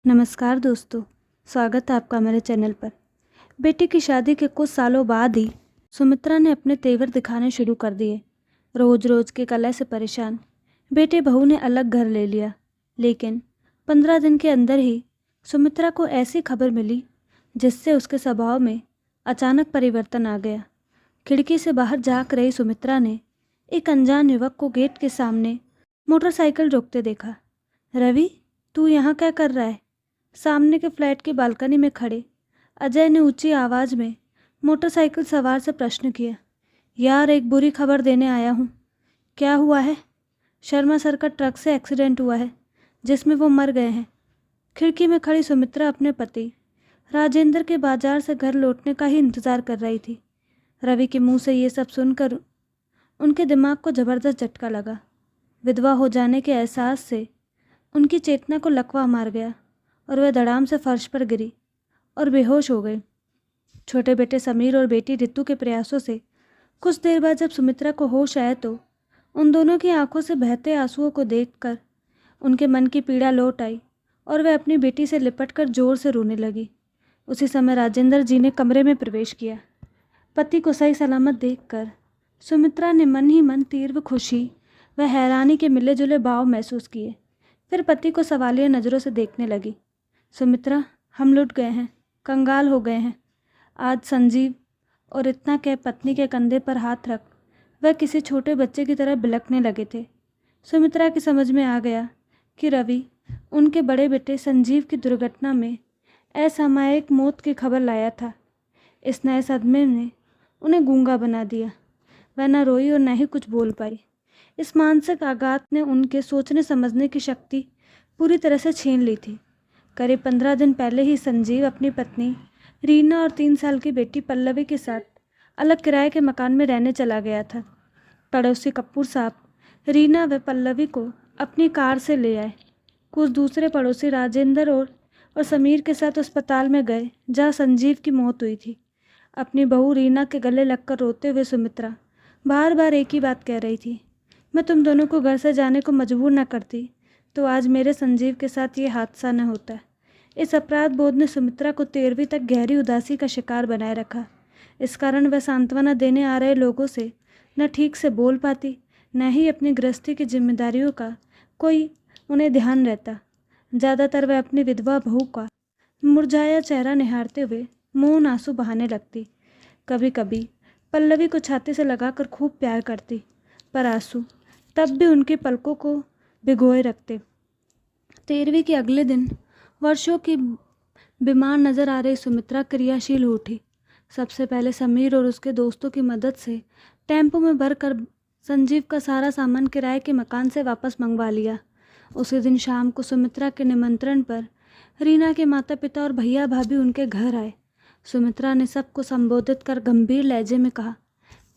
नमस्कार दोस्तों, स्वागत है आपका मेरे चैनल पर। बेटी की शादी के कुछ सालों बाद ही सुमित्रा ने अपने तेवर दिखाने शुरू कर दिए। रोज रोज के कलह से परेशान बेटे बहू ने अलग घर ले लिया, लेकिन 15 दिन के अंदर ही सुमित्रा को ऐसी खबर मिली जिससे उसके स्वभाव में अचानक परिवर्तन आ गया। खिड़की से बाहर झाँक रही सुमित्रा ने एक अनजान युवक को गेट के सामने मोटरसाइकिल रोकते देखा। रवि, तू यहाँ क्या कर रहा है? सामने के फ्लैट की बालकनी में खड़े अजय ने ऊंची आवाज़ में मोटरसाइकिल सवार से प्रश्न किया। यार, एक बुरी खबर देने आया हूँ। क्या हुआ है? शर्मा सर का ट्रक से एक्सीडेंट हुआ है जिसमें वो मर गए हैं। खिड़की में खड़ी सुमित्रा अपने पति राजेंद्र के बाजार से घर लौटने का ही इंतज़ार कर रही थी। रवि के मुंह से ये सब सुनकर उनके दिमाग को ज़बरदस्त झटका लगा। विधवा हो जाने के एहसास से उनकी चेतना को लकवा मार गया और वह धड़ाम से फर्श पर गिरी और बेहोश हो गई। छोटे बेटे समीर और बेटी रितु के प्रयासों से कुछ देर बाद जब सुमित्रा को होश आया तो उन दोनों की आंखों से बहते आंसुओं को देखकर उनके मन की पीड़ा लौट आई और वह अपनी बेटी से लिपटकर जोर से रोने लगी। उसी समय राजेंद्र जी ने कमरे में प्रवेश किया। पति को सही सलामत देखकर सुमित्रा ने मन ही मन तीव्र खुशी व हैरानी के मिले जुले भाव महसूस किए। फिर पति को सवालिया नज़रों से देखने लगी। सुमित्रा, हम लुट गए हैं, कंगाल हो गए हैं। आज संजीव और इतना कह पत्नी के कंधे पर हाथ रख वह किसी छोटे बच्चे की तरह बिलखने लगे थे। सुमित्रा की समझ में आ गया कि रवि उनके बड़े बेटे संजीव की दुर्घटना में असामयिक मौत की खबर लाया था। इस नए सदमे ने उन्हें गूंगा बना दिया। वह न रोई और न ही कुछ बोल पाई। इस मानसिक आघात ने उनके सोचने समझने की शक्ति पूरी तरह से छीन ली थी। करीब 15 दिन पहले ही संजीव अपनी पत्नी रीना और 3 साल की बेटी पल्लवी के साथ अलग किराए के मकान में रहने चला गया था। पड़ोसी कपूर साहब रीना व पल्लवी को अपनी कार से ले आए। कुछ दूसरे पड़ोसी राजेंद्र और समीर के साथ अस्पताल में गए जहां संजीव की मौत हुई थी। अपनी बहू रीना के गले लगकर रोते हुए सुमित्रा बार बार एक ही बात कह रही थी, मैं तुम दोनों को घर से जाने को मजबूर न करती तो आज मेरे संजीव के साथ ये हादसा न होता। इस अपराध बोध ने सुमित्रा को 13वीं तक गहरी उदासी का शिकार बनाए रखा। इस कारण वह सांत्वना देने आ रहे लोगों से न ठीक से बोल पाती, न ही अपनी गृहस्थी की जिम्मेदारियों का कोई उन्हें ध्यान रहता। ज़्यादातर वह अपनी विधवा बहू का मुरझाया चेहरा निहारते हुए मौन आंसू बहाने लगती। कभी कभी पल्लवी को छाती से लगाकर खूब प्यार करती, पर आंसू तब भी उनकी पलकों को भिगोए रखते। 13वीं के अगले दिन वर्षों की बीमार नजर आ रही सुमित्रा क्रियाशील हो उठी। सबसे पहले समीर और उसके दोस्तों की मदद से टेम्पो में भरकर संजीव का सारा सामान किराए के मकान से वापस मंगवा लिया। उसी दिन शाम को सुमित्रा के निमंत्रण पर रीना के माता पिता और भैया भाभी उनके घर आए। सुमित्रा ने सबको संबोधित कर गंभीर लहजे में कहा,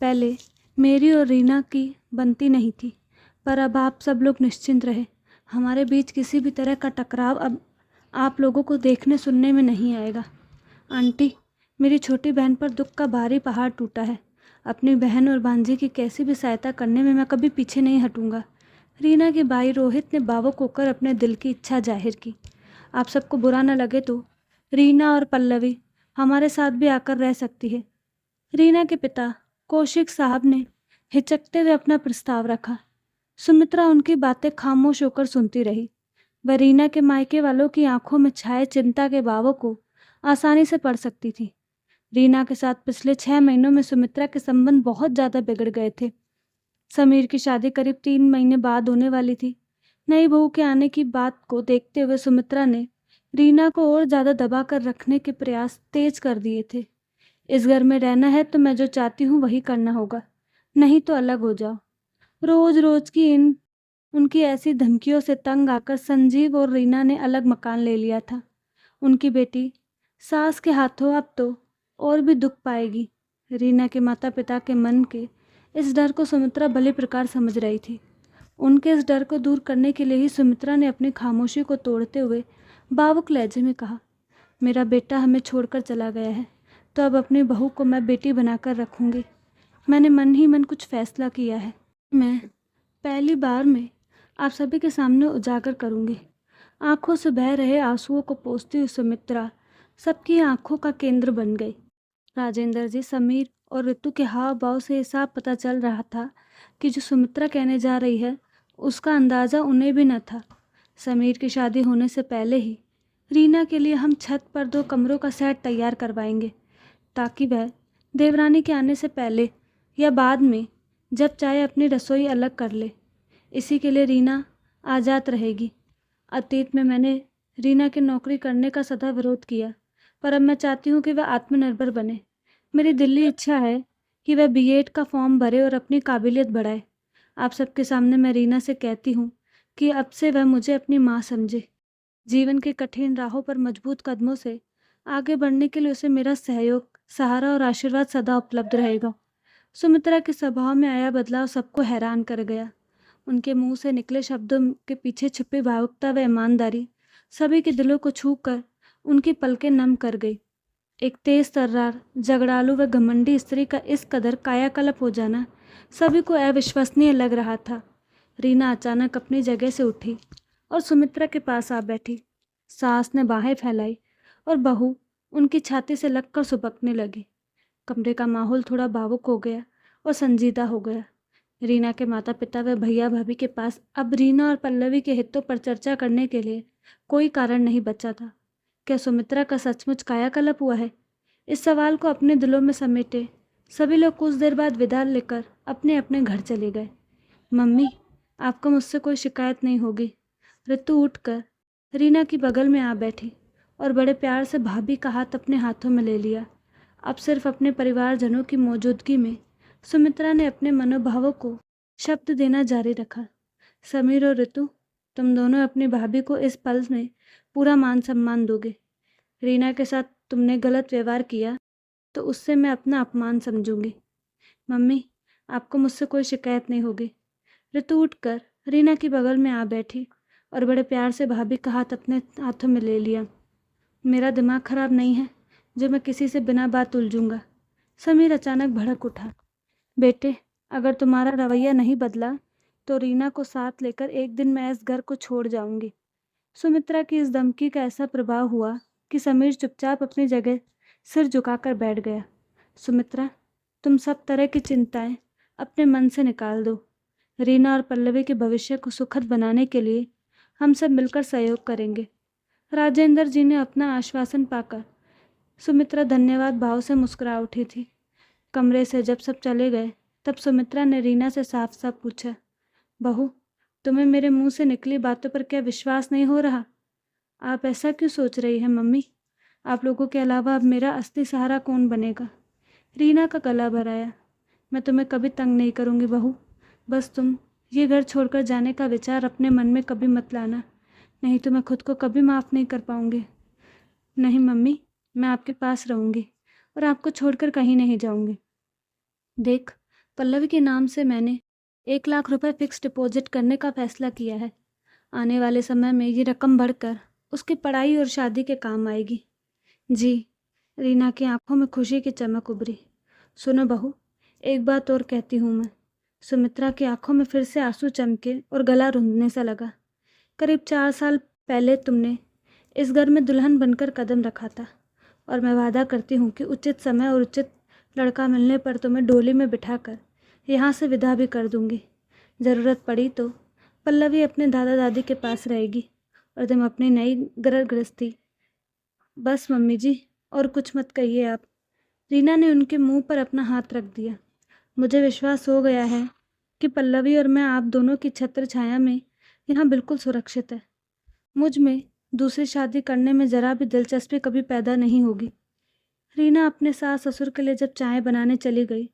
पहले मेरी और रीना की बनती नहीं थी, पर अब आप सब लोग निश्चिंत रहे। हमारे बीच किसी भी तरह का टकराव अब आप लोगों को देखने सुनने में नहीं आएगा। आंटी, मेरी छोटी बहन पर दुख का भारी पहाड़ टूटा है। अपनी बहन और भांजी की कैसी भी सहायता करने में मैं कभी पीछे नहीं हटूंगा। रीना के भाई रोहित ने भावुक होकर अपने दिल की इच्छा जाहिर की। आप सबको बुरा न लगे तो रीना और पल्लवी हमारे साथ भी आकर रह सकती है। रीना के पिता कौशिक साहब ने हिचकते हुए अपना प्रस्ताव रखा। सुमित्रा उनकी बातें खामोश होकर सुनती रही। वह रीना के मायके वालों की आंखों में छाए चिंता के भावों को आसानी से पढ़ सकती थी। रीना के साथ पिछले 6 महीनों में सुमित्रा के संबंध बहुत ज़्यादा बिगड़ गए थे। समीर की शादी करीब 3 महीने बाद होने वाली थी। नई बहू के आने की बात को देखते हुए सुमित्रा ने रीना को और ज़्यादा दबा कर रखने के प्रयास तेज कर दिए थे। इस घर में रहना है तो मैं जो चाहती हूँ वही करना होगा, नहीं तो अलग हो जाओ। रोज रोज की उनकी ऐसी धमकियों से तंग आकर संजीव और रीना ने अलग मकान ले लिया था। उनकी बेटी सास के हाथों अब तो और भी दुख पाएगी। रीना के माता पिता के मन के इस डर को सुमित्रा भली प्रकार समझ रही थी। उनके इस डर को दूर करने के लिए ही सुमित्रा ने अपनी खामोशी को तोड़ते हुए भावुक लहजे में कहा, मेरा बेटा हमें छोड़कर चला गया है तो अब अपनी बहू को मैं बेटी बनाकर रखूंगी। मैंने मन ही मन कुछ फैसला किया है। मैं पहली बार में आप सभी के सामने उजागर करूंगी। आंखों से बह रहे आंसुओं को पोंछती हुई सुमित्रा सबकी आंखों का केंद्र बन गई। राजेंद्र जी, समीर और ऋतु के हाव भाव से ये साफ पता चल रहा था कि जो सुमित्रा कहने जा रही है उसका अंदाज़ा उन्हें भी न था। समीर की शादी होने से पहले ही रीना के लिए हम छत पर 2 कमरों का सेट तैयार करवाएंगे, ताकि वह देवरानी के आने से पहले या बाद में जब चाहे अपनी रसोई अलग कर ले। इसी के लिए रीना आज़ाद रहेगी। अतीत में मैंने रीना की नौकरी करने का सदा विरोध किया, पर अब मैं चाहती हूँ कि वह आत्मनिर्भर बने। मेरी दिली इच्छा है कि वह बीएड का फॉर्म भरे और अपनी काबिलियत बढ़ाए। आप सबके सामने मैं रीना से कहती हूँ कि अब से वह मुझे अपनी माँ समझे। जीवन के कठिन राहों पर मजबूत कदमों से आगे बढ़ने के लिए उसे मेरा सहयोग, सहारा और आशीर्वाद सदा उपलब्ध रहेगा। सुमित्रा के स्वभाव में आया बदलाव सबको हैरान कर गया। उनके मुंह से निकले शब्दों के पीछे छिपी भावुकता व ईमानदारी सभी के दिलों को छू कर उनकी पलकें नम कर गई। एक तेज तर्रार, झगड़ालू व घमंडी स्त्री का इस कदर कायाकल्प हो जाना सभी को अविश्वसनीय लग रहा था। रीना अचानक अपनी जगह से उठी और सुमित्रा के पास आ बैठी। सास ने बाहें फैलाई और बहू उनकी छाती से लगकर सुबकने लगी। कमरे का माहौल थोड़ा भावुक हो गया और संजीदा हो गया। रीना के माता पिता व भैया भाभी के पास अब रीना और पल्लवी के हितों पर चर्चा करने के लिए कोई कारण नहीं बचा था। क्या सुमित्रा का सचमुच कायाकल्प हुआ है? इस सवाल को अपने दिलों में समेटे सभी लोग कुछ देर बाद विदा लेकर अपने अपने घर चले गए। मम्मी, आपको मुझसे कोई शिकायत नहीं होगी। ऋतु उठकर रीना की बगल में आ बैठी और बड़े प्यार से भाभी का हाथ अपने हाथों में ले लिया। अब सिर्फ अपने परिवारजनों की मौजूदगी में सुमित्रा ने अपने मनोभावों को शब्द देना जारी रखा। समीर और ऋतु, तुम दोनों अपनी भाभी को इस पल में पूरा मान सम्मान दोगे। रीना के साथ तुमने गलत व्यवहार किया तो उससे मैं अपना अपमान समझूंगी। मम्मी, आपको मुझसे कोई शिकायत नहीं होगी। ऋतु उठकर रीना की बगल में आ बैठी और बड़े प्यार से भाभी का हाथ अपने हाथों में ले लिया। मेरा दिमाग खराब नहीं है जो मैं किसी से बिना बात उलझूंगा। समीर अचानक भड़क उठा। बेटे, अगर तुम्हारा रवैया नहीं बदला तो रीना को साथ लेकर एक दिन मैं इस घर को छोड़ जाऊंगी। सुमित्रा की इस धमकी का ऐसा प्रभाव हुआ कि समीर चुपचाप अपनी जगह सिर झुकाकर बैठ गया। सुमित्रा, तुम सब तरह की चिंताएं अपने मन से निकाल दो। रीना और पल्लवी के भविष्य को सुखद बनाने के लिए हम सब मिलकर सहयोग करेंगे। राजेंद्र जी ने अपना आश्वासन पाकर सुमित्रा धन्यवाद भाव से मुस्कुरा उठी थी। कमरे से जब सब चले गए तब सुमित्रा ने रीना से साफ साफ पूछा, बहू, तुम्हें मेरे मुंह से निकली बातों पर क्या विश्वास नहीं हो रहा? आप ऐसा क्यों सोच रही हैं मम्मी? आप लोगों के अलावा अब मेरा असली सहारा कौन बनेगा? रीना का गला भराया। मैं तुम्हें कभी तंग नहीं करूँगी बहू। बस तुम ये घर छोड़कर जाने का विचार अपने मन में कभी मत लाना, नहीं तो मैं खुद को कभी माफ़ नहीं कर पाऊँगी। नहीं मम्मी, मैं आपके पास रहूँगी और आपको छोड़कर कहीं नहीं जाऊँगी। देख, पल्लवी के नाम से मैंने 1 लाख रुपए फिक्स डिपॉजिट करने का फैसला किया है। आने वाले समय में ये रकम बढ़कर उसकी पढ़ाई और शादी के काम आएगी। जी। रीना की आंखों में खुशी की चमक उभरी। सुनो बहू, एक बात और कहती हूँ मैं। सुमित्रा की आंखों में फिर से आंसू चमके और गला रुंधने सा लगा। करीब 4 साल पहले तुमने इस घर में दुल्हन बनकर कदम रखा था और मैं वादा करती हूँ कि उचित समय और उचित लड़का मिलने पर तुम्हें डोली में बिठाकर यहाँ से विदा भी कर दूँगी। ज़रूरत पड़ी तो पल्लवी अपने दादा दादी के पास रहेगी और तुम अपनी नई गृहस्थी। बस मम्मी जी, और कुछ मत कहिए आप। रीना ने उनके मुंह पर अपना हाथ रख दिया। मुझे विश्वास हो गया है कि पल्लवी और मैं आप दोनों की छत्र छाया में यहाँ बिल्कुल सुरक्षित है। मुझ में दूसरी शादी करने में ज़रा भी दिलचस्पी कभी पैदा नहीं होगी। रीना अपने सास ससुर के लिए जब चाय बनाने चली गई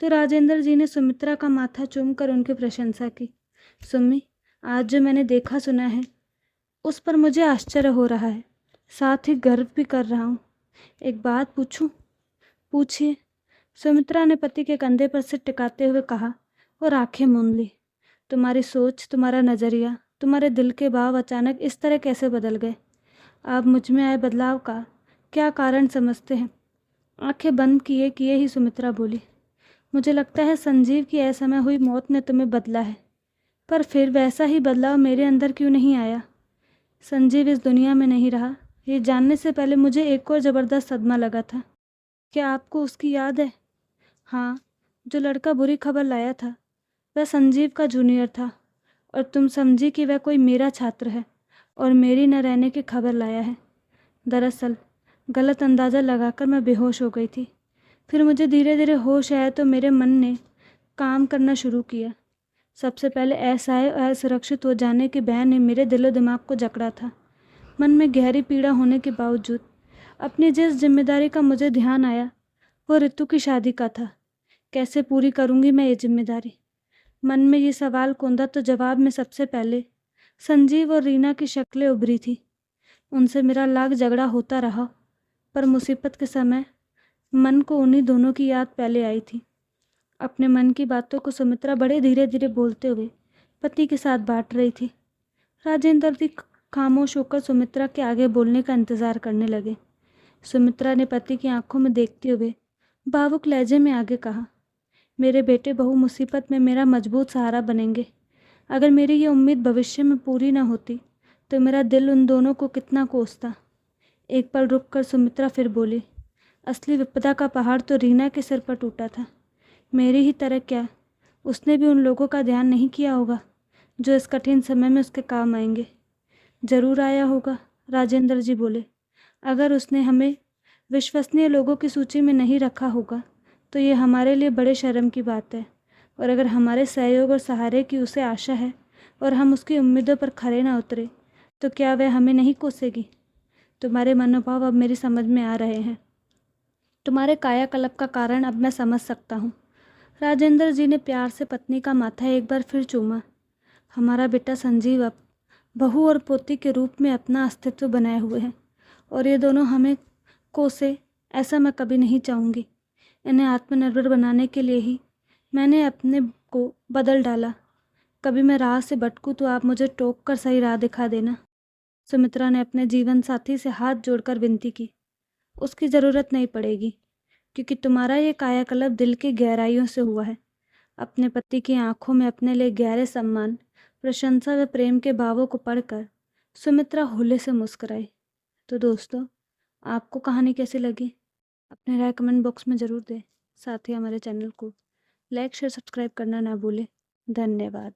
तो राजेंद्र जी ने सुमित्रा का माथा चूमकर उनकी प्रशंसा की। सुम्मी, आज जो मैंने देखा सुना है उस पर मुझे आश्चर्य हो रहा है, साथ ही गर्व भी कर रहा हूँ। एक बात पूछूं? पूछिए। सुमित्रा ने पति के कंधे पर सिर टिकाते हुए कहा और आंखें मूंद ली। तुम्हारी सोच, तुम्हारा नज़रिया, तुम्हारे दिल के भाव अचानक इस तरह कैसे बदल गए? आप मुझ में आए बदलाव का क्या कारण समझते हैं? आंखें बंद किए किए ही सुमित्रा बोली, मुझे लगता है संजीव की असमय हुई मौत ने तुम्हें बदला है, पर फिर वैसा ही बदलाव मेरे अंदर क्यों नहीं आया? संजीव इस दुनिया में नहीं रहा, ये जानने से पहले मुझे एक और ज़बरदस्त सदमा लगा था। क्या आपको उसकी याद है? हाँ, जो लड़का बुरी खबर लाया था, वह संजीव का जूनियर था और तुम समझी कि वह कोई मेरा छात्र है और मेरी न रहने की खबर लाया है। दरअसल गलत अंदाज़ा लगाकर मैं बेहोश हो गई थी। फिर मुझे धीरे धीरे होश आया तो मेरे मन ने काम करना शुरू किया। सबसे पहले असहाय और असुरक्षित हो जाने के भय ने मेरे दिलो दिमाग को जकड़ा था। मन में गहरी पीड़ा होने के बावजूद अपनी जिस जिम्मेदारी का मुझे ध्यान आया वो ऋतु की शादी का था। कैसे पूरी करूंगी मैं ये जिम्मेदारी? मन में ये सवाल कौंधा तो जवाब में सबसे पहले संजीव और रीना की शक्लें उभरी थी। उनसे मेरा लाख झगड़ा होता रहा, पर मुसीबत के समय मन को उन्हीं दोनों की याद पहले आई थी। अपने मन की बातों को सुमित्रा बड़े धीरे धीरे बोलते हुए पति के साथ बांट रही थी। राजेंद्र जी खामोश होकर सुमित्रा के आगे बोलने का इंतजार करने लगे। सुमित्रा ने पति की आंखों में देखते हुए भावुक लहजे में आगे कहा, मेरे बेटे बहू मुसीबत में मेरा मजबूत सहारा बनेंगे। अगर मेरी ये उम्मीद भविष्य में पूरी न होती तो मेरा दिल उन दोनों को कितना कोसता। एक पल रुक कर सुमित्रा फिर बोली, असली विपदा का पहाड़ तो रीना के सिर पर टूटा था। मेरी ही तरह क्या उसने भी उन लोगों का ध्यान नहीं किया होगा जो इस कठिन समय में उसके काम आएंगे? जरूर आया होगा, राजेंद्र जी बोले। अगर उसने हमें विश्वसनीय लोगों की सूची में नहीं रखा होगा तो ये हमारे लिए बड़े शर्म की बात है। और अगर हमारे सहयोग और सहारे की उसे आशा है और हम उसकी उम्मीदों पर खरे ना उतरे तो क्या वह हमें नहीं कोसेगी? तुम्हारे मनोभाव अब मेरी समझ में आ रहे हैं। तुम्हारे कायाकल्प का कारण अब मैं समझ सकता हूँ। राजेंद्र जी ने प्यार से पत्नी का माथा एक बार फिर चूमा। हमारा बेटा संजीव अब बहू और पोती के रूप में अपना अस्तित्व बनाए हुए हैं और ये दोनों हमें कोसे, ऐसा मैं कभी नहीं चाहूँगी। इन्हें आत्मनिर्भर बनाने के लिए ही मैंने अपने को बदल डाला। कभी मैं राह से भटकूँ तो आप मुझे टोक कर सही राह दिखा देना। सुमित्रा ने अपने जीवन साथी से हाथ जोड़कर विनती की। उसकी ज़रूरत नहीं पड़ेगी, क्योंकि तुम्हारा ये कायाकल्प दिल की गहराइयों से हुआ है। अपने पति की आंखों में अपने लिए गहरे सम्मान, प्रशंसा व प्रेम के भावों को पढ़कर सुमित्रा होले से मुस्कुराई। तो दोस्तों, आपको कहानी कैसी लगी? अपने राय कमेंट बॉक्स में ज़रूर दें। साथ ही हमारे चैनल को लाइक शेयर सब्सक्राइब करना ना भूलें। धन्यवाद।